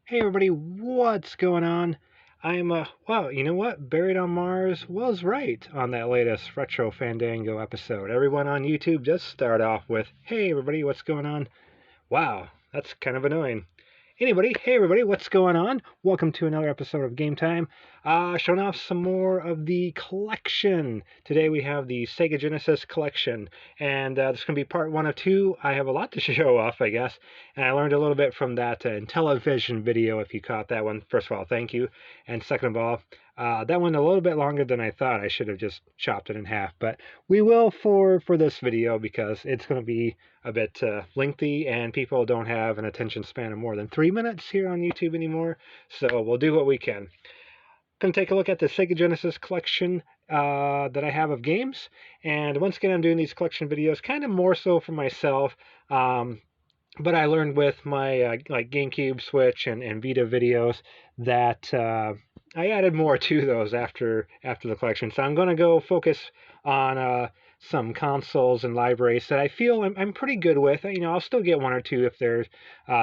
Hey everybody, what's going on? Wow, you know what? Buried on Mars was right on that latest Retro Fandango episode. Everyone on YouTube just start off with, hey everybody, what's going on? Wow, that's kind of annoying. Hey everybody, what's going on? Welcome to another episode of Game Time. Showing off some more of the collection. Today we have the Sega Genesis Collection, and this is going to be part one of two. I have a lot to show off, I guess, and I learned a little bit from that Intellivision video. If you caught that one, first of all, thank you, and second of all, that one a little bit longer than I thought. I should have just chopped it in half, but we will for this video because it's going to be a bit lengthy, and people don't have an attention span of more than 3 minutes here on YouTube anymore, so we'll do what we can. Going to take a look at the Sega Genesis collection that I have of games, and once again I'm doing these collection videos kind of more so for myself, but I learned with my like GameCube, Switch, and Vita videos that I added more to those after the collection. So I'm going to go focus on some consoles and libraries that I feel I'm pretty good with. You know, I'll still get one or two if there's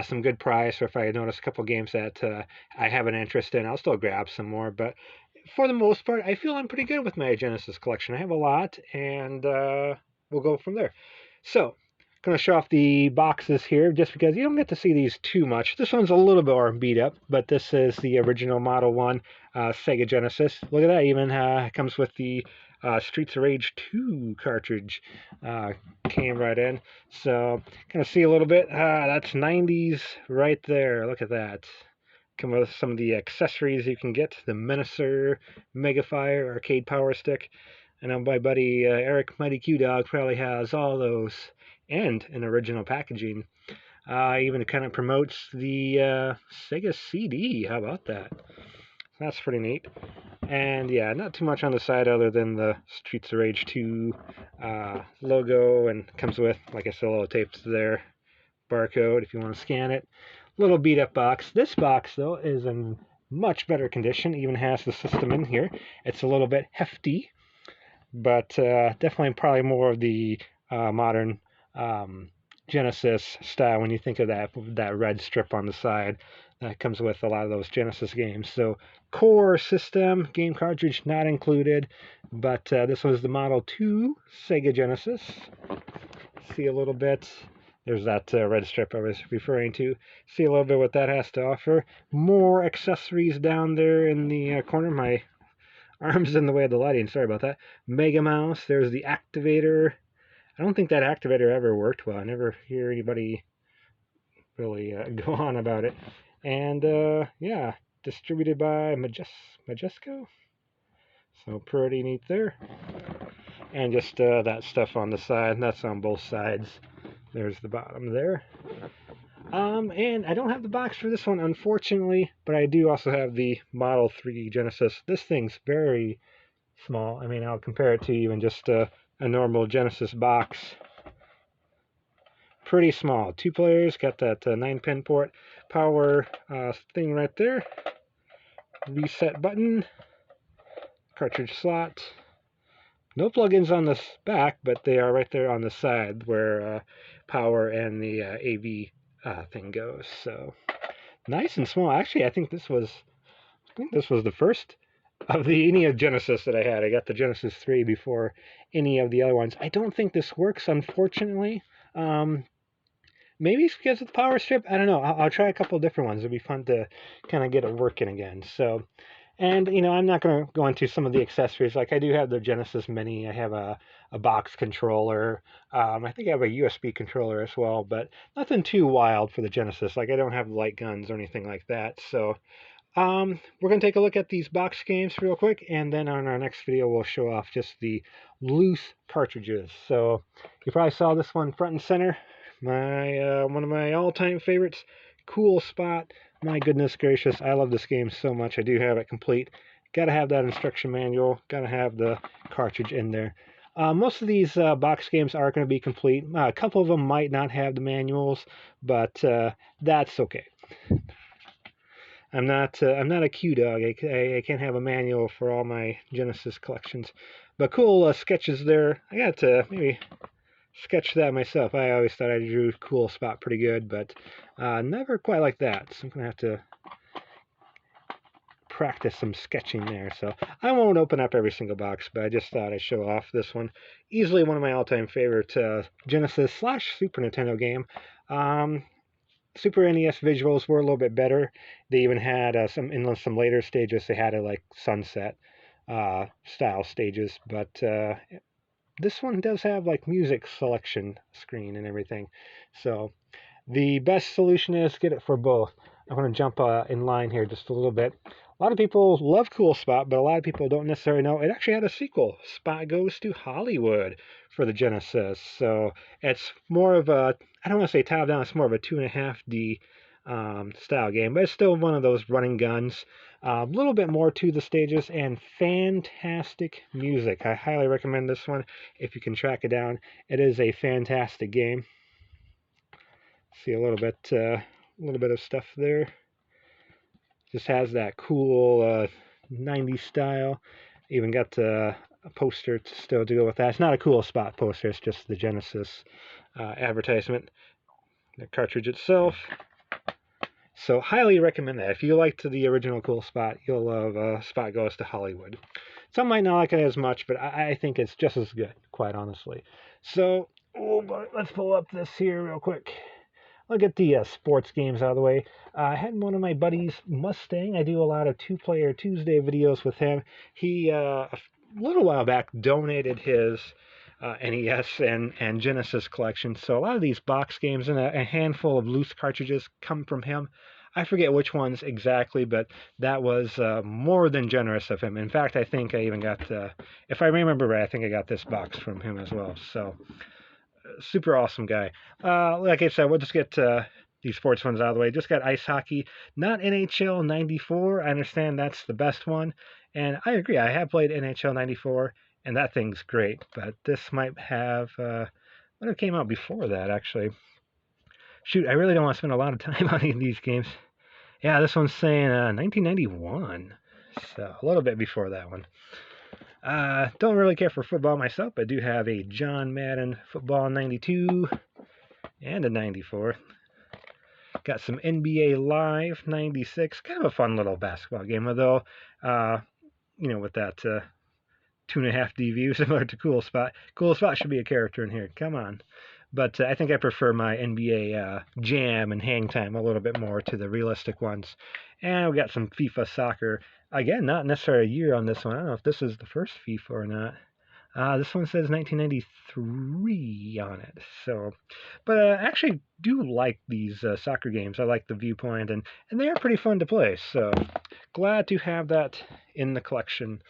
some good price, or if I notice a couple games that I have an interest in, I'll still grab some more. But for the most part, I feel I'm pretty good with my Genesis collection. I have a lot, and we'll go from there. So, going to show off the boxes here just because you don't get to see these too much. This one's a little bit more beat up, but this is the original Model 1 Sega Genesis. Look at that, even comes with the Streets of Rage 2 cartridge. Came right in. So, kind of see a little bit. That's 90s right there. Look at that. Come with some of the accessories you can get. The Menacer, Megafire, Arcade Power Stick. I know my buddy Eric Mighty Q Dog probably has all those, and an original packaging. Even kind of promotes the Sega CD. How about that? That's pretty neat. And yeah, not too much on the side other than the Streets of Rage 2 logo, and comes with, like I said, little tapes there, barcode if you want to scan it. Little beat up box. This box though is in much better condition. Even has the system in here. It's a little bit hefty, but definitely probably more of the modern Genesis style when you think of that red strip on the side that comes with a lot of those Genesis games. So core system, game cartridge not included, but this was the Model 2 Sega Genesis. See a little bit. There's that red strip I was referring to. See a little bit what that has to offer. More accessories down there in the corner. My arm's in the way of the lighting. Sorry about that. Mega Mouse. There's the activator. I don't think that activator ever worked well. I never hear anybody really go on about it. And yeah, distributed by Majesco. So pretty neat there. And just that stuff on the side. That's on both sides. There's the bottom there. And I don't have the box for this one, unfortunately, but I do also have the Model 3 Genesis. This thing's very small. I mean, I'll compare it to even just a normal Genesis box. Pretty small. 2 players, got that 9-pin port, power thing right there, reset button, cartridge slot. No plugins on this back, but they are right there on the side where power and the AV thing goes. So nice and small. Actually, I think this was the first of any of Genesis that I had. I got the Genesis 3 before any of the other ones. I don't think this works, unfortunately. Maybe it's because of the power strip. I don't know. I'll try a couple different ones. It'll be fun to kind of get it working again. So, and you know, I'm not going to go into some of the accessories. Like I do have the Genesis Mini. I have a box controller. I think I have a USB controller as well, but nothing too wild for the Genesis. Like I don't have light guns or anything like that. So we're going to take a look at these box games real quick, and then on our next video we'll show off just the loose cartridges. So you probably saw this one front and center. My one of my all-time favorites. Cool spot. My goodness gracious, I love this game so much. I do have it complete. Gotta have that instruction manual. Gotta have the cartridge in there. Most of these box games are going to be complete. A couple of them might not have the manuals, but that's okay. I'm not a Q dog. I can't have a manual for all my Genesis collections. But cool sketches there. I got to maybe sketch that myself. I always thought I drew Cool Spot pretty good, but never quite like that. So I'm going to have to practice some sketching there. So I won't open up every single box, but I just thought I'd show off this one. Easily one of my all-time favorite Genesis / Super Nintendo game. Super NES visuals were a little bit better. They even had in some later stages, they had like sunset style stages, but this one does have like music selection screen and everything. So the best solution is get it for both. I'm going to jump in line here just a little bit. A lot of people love Cool Spot, but a lot of people don't necessarily know it actually had a sequel, Spot Goes to Hollywood, for the Genesis. So it's more of a, I don't want to say top-down, it's more of a 2.5D style game, but it's still one of those running guns. A little bit more to the stages, and fantastic music. I highly recommend this one if you can track it down. It is a fantastic game. See a little bit of stuff there. Just has that cool 90s style. Even got a poster still to go with that. It's not a Cool Spot poster. It's just the Genesis advertisement. The cartridge itself. So highly recommend that. If you liked the original Cool Spot, you'll love Spot Goes to Hollywood. Some might not like it as much, but I think it's just as good, quite honestly. So let's pull up this here real quick. I'll get the sports games out of the way. I had one of my buddies, Mustang. I do a lot of Two-Player Tuesday videos with him. He, a little while back, donated his NES and Genesis collection. So a lot of these box games and a handful of loose cartridges come from him. I forget which ones exactly, but that was more than generous of him. In fact, I think I even got, if I remember right, I think I got this box from him as well. So super awesome guy. Like I said, we'll just get these sports ones out of the way. Just got ice hockey, not NHL 94. I understand that's the best one, and I agree. I have played NHL 94, and that thing's great. But this might have what it came out before that, actually. Shoot, I really don't want to spend a lot of time on any of these games. Yeah, this one's saying 1991, so a little bit before that one. Don't really care for football myself, but I do have a John Madden Football 92 and a 94. Got some NBA Live 96. Kind of a fun little basketball game, although, with that 2.5D view, similar to Cool Spot. Cool Spot should be a character in here. Come on. But I think I prefer my NBA Jam and Hang Time a little bit more to the realistic ones. And we got some FIFA Soccer. Again, not necessarily a year on this one. I don't know if this is the first FIFA or not. This one says 1993 on it. So, but I actually do like these soccer games. I like the viewpoint, and they are pretty fun to play. So, glad to have that in the collection.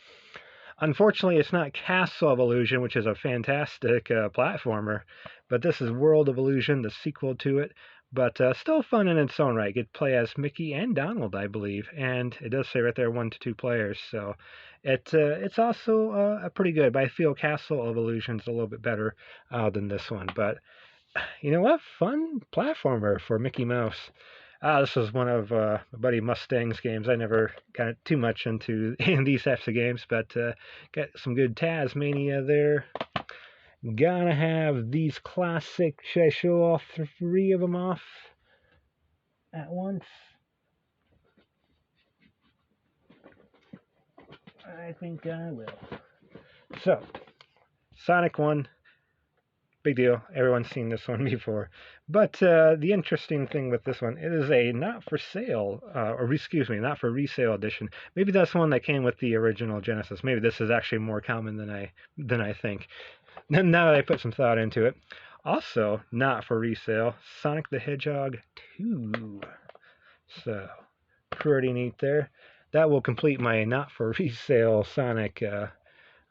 Unfortunately, it's not Castle of Illusion, which is a fantastic platformer, but this is World of Illusion, the sequel to it. But still fun in its own right. You get to play as Mickey and Donald, I believe, and it does say right there 1 to 2 players. So it's also pretty good. But I feel Castle of Illusion's a little bit better than this one. But you know what? Fun platformer for Mickey Mouse. This is one of my buddy Mustang's games. I never got too much into these types of games, but got some good Tasmania there. Gotta have these classic. Should I show all 3 of them off at once? I think I will. So, Sonic 1. Big deal. Everyone's seen this one before. But the interesting thing with this one, it is a not for sale, not for resale edition. Maybe that's one that came with the original Genesis. Maybe this is actually more common than I think. Now that I put some thought into it. Also, not for resale, Sonic the Hedgehog 2. So, pretty neat there. That will complete my not for resale Sonic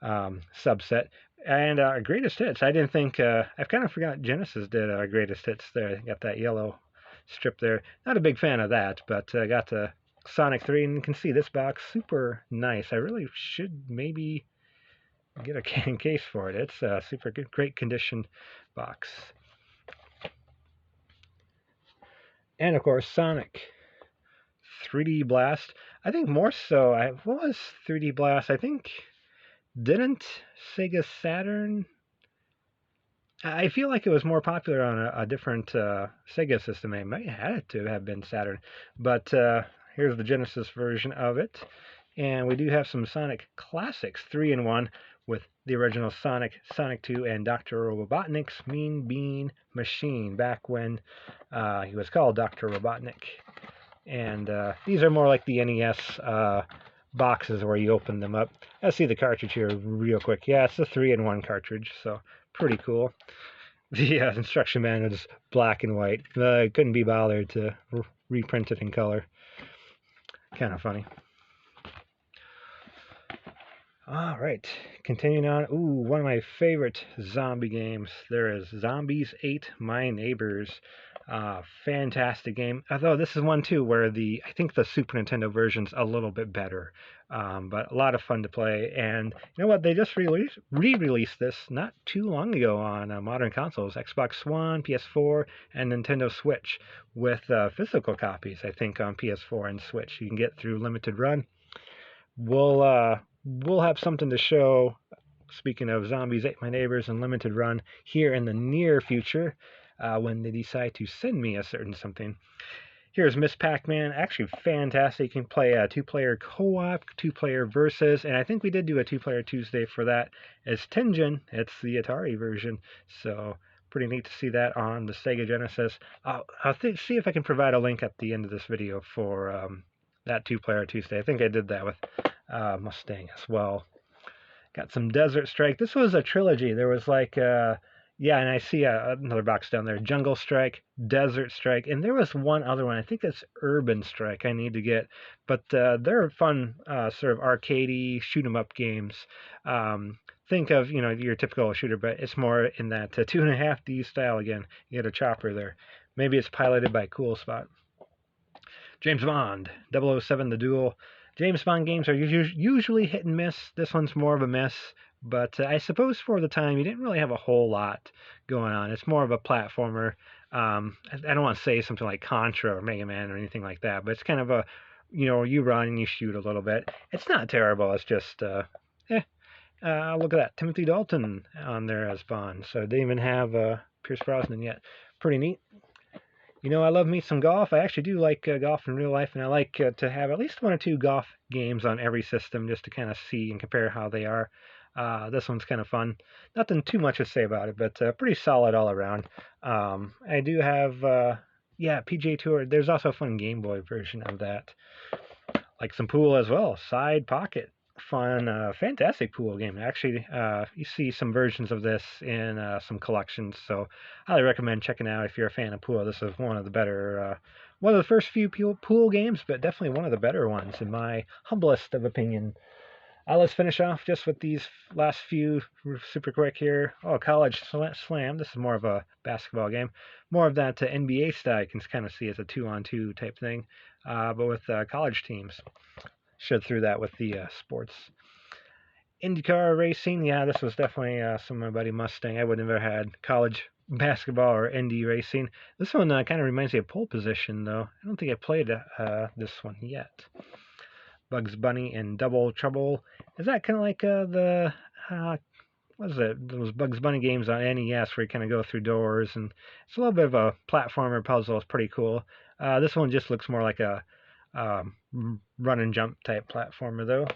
subset. And greatest hits. I didn't think I've kind of forgot Genesis did greatest hits there. Got that yellow strip there. Not a big fan of that, but got to Sonic 3, and you can see this box super nice. I really should maybe get a case for it. It's a super good, great condition box. And of course, Sonic 3D Blast. I think more so. What was 3D Blast? I think. Didn't Sega Saturn? I feel like it was more popular on a different Sega system. It might have had to have been Saturn. But here Here's the Genesis version of it. And we do have some Sonic Classics 3-in-1 with the original Sonic, Sonic 2, and Dr. Robotnik's Mean Bean Machine, back when he was called Dr. Robotnik. And these are more like the NES boxes where you open them up. Let's see the cartridge here real quick. Yeah, it's a 3-in-1 cartridge, so pretty cool. The instruction manual is black and white. Couldn't be bothered to reprint it in color. Kind of funny. All right, continuing on. Ooh, one of my favorite zombie games. There is Zombies Ate My Neighbors. Fantastic game. Although this is one too where I think the Super Nintendo version's a little bit better, but a lot of fun to play. And you know what? They just re-released this not too long ago on modern consoles, Xbox One, PS4, and Nintendo Switch, with physical copies. I think on PS4 and Switch you can get through limited run. We'll have something to show, speaking of Zombies Ate My Neighbors and limited run, here in the near future when they decide to send me a certain something. Here's Miss Pac-Man. Actually fantastic. You can play a 2-player co-op, 2-player versus, and I think we did do a 2-player Tuesday for that. It's Tengen. It's the Atari version, so pretty neat to see that on the Sega Genesis. I'll see if I can provide a link at the end of this video for that 2-player Tuesday. I think I did that with Mustang as well. Got some Desert Strike. This was a trilogy. There was like, yeah, and I see another box down there. Jungle Strike, Desert Strike, and there was one other one. I think it's Urban Strike I need to get. But they're fun sort of arcadey shoot-'em-up games. Think of, you know, your typical shooter, but it's more in that 2.5D style again. You get a chopper there. Maybe it's piloted by Cool Spot. James Bond, 007 The Duel. James Bond games are usually hit and miss. This one's more of a miss, but I suppose for the time you didn't really have a whole lot going on. It's more of a platformer. I don't want to say something like Contra or Mega Man or anything like that, but it's kind of a, you know, you run and you shoot a little bit. It's not terrible. It's just, look at that. Timothy Dalton on there as Bond. So they even have Pierce Brosnan yet. Pretty neat. You know, I love me some golf. I actually do like golf in real life, and I like to have at least 1 or 2 golf games on every system just to kind of see and compare how they are. This one's kind of fun. Nothing too much to say about it, but pretty solid all around. I do have, yeah, PGA Tour. There's also a fun Game Boy version of that. Like some pool as well. Side Pocket. Fun, fantastic pool game. Actually, you see some versions of this in some collections, so highly recommend checking out if you're a fan of pool. This is one of the better, one of the first few pool games, but definitely one of the better ones in my humblest of opinion. Let's finish off just with these last few super quick here. Oh, College Slam. This is more of a basketball game. More of that NBA style. You can kind of see it's a 2-on-2 type thing, but with college teams. Showed through that with the sports. IndyCar racing, yeah, this was definitely some of my buddy Mustang. I would have never had college basketball or Indy racing. This one kind of reminds me of Pole Position, though. I don't think I played this one yet. Bugs Bunny and Double Trouble. Is that kind of like the, what is it, those Bugs Bunny games on NES where you kind of go through doors, and it's a little bit of a platformer puzzle. It's pretty cool. This one just looks more like a run and jump type platformer, though.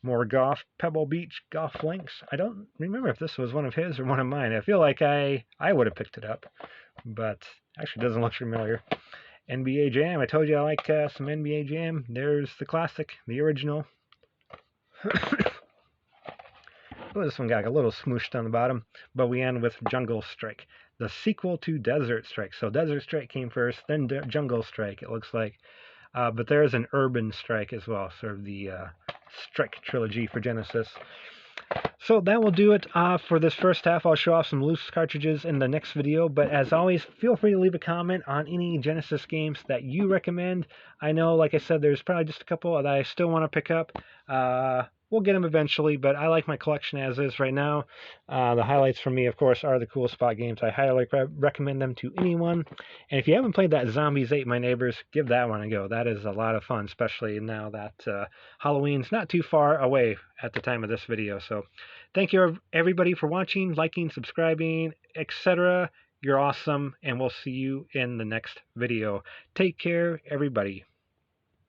More golf. Pebble Beach Golf Links. I don't remember if this was one of his or one of mine. I feel like I would have picked it up, but actually doesn't look familiar. NBA Jam. I told you I like some NBA Jam. There's the classic, the original. Oh, this one got a little smooshed on the bottom, but we end with Jungle Strike, the sequel to Desert Strike. So Desert Strike came first, then Jungle Strike, it looks like. But there's an Urban Strike as well, sort of the Strike trilogy for Genesis. So that will do it for this first half. I'll show off some loose cartridges in the next video, but as always, feel free to leave a comment on any Genesis games that you recommend. I know, like I said, there's probably just a couple that I still want to pick up. We'll get them eventually, but I like my collection as is right now. The highlights for me, of course, are the Cool Spot games. I highly recommend them to anyone. And if you haven't played that Zombies Ate My Neighbors, give that one a go. That is a lot of fun, especially now that Halloween's not too far away at the time of this video. So thank you, everybody, for watching, liking, subscribing, etc. You're awesome, and we'll see you in the next video. Take care, everybody.